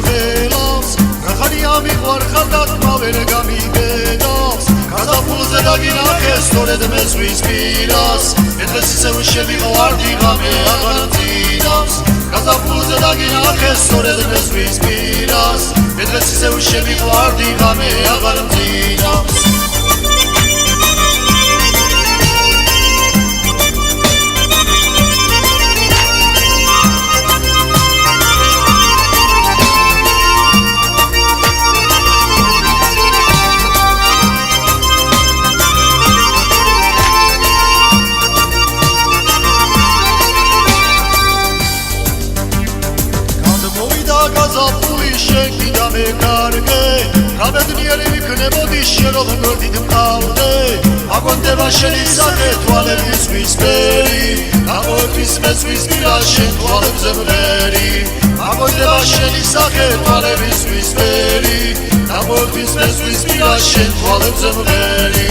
ველავს რახანია მიყვარხარ და თმა ვერ გამიგედავს გაზაფხულზე დაგინახე სწორედ მე ზღვის პირას მე დღეს ისევ შემიყვარდი ღამე აღარ მძინავს გაზაფხულზე დაგინახე სწორედ მე ზღვის პირას მე დღეს ისევ შემიყვარდი ღამე აღარ მძინავს გაზაფხული შეკიდა მე კარგე რამედნიერი ვიქნებოდი შენ რომ გვერდით მყავდე აგონდება შენი სახე თვალების ზღვისფერი აღმოერთვის მე ზღვის პირას შენ თვალებზე მღერი აგონდება შენი სახე თვალების ზღვისფერი აღმოერთვის მე ზღვის პირას შენ თვალებზე მღერი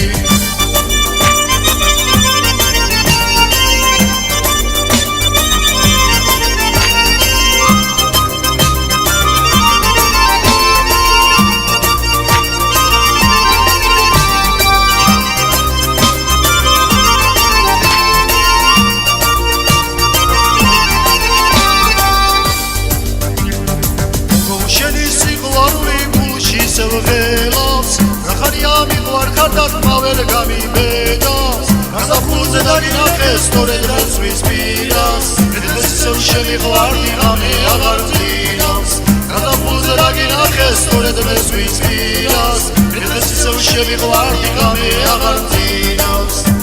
ველავს რახანია მიყვარხარ და თმა ვერ გამიბედავს გაზაფხულზე დაგინახე სწორედ მე ზღვის პირას მე დღეს ისევ შემიყვარდი ღამე აღარ მძინავს გაზაფხულზე დაგინახე სწორედ მე ზღვის პირას მე დღეს ისევ შემიყვარდი ღამე აღარ მძინავს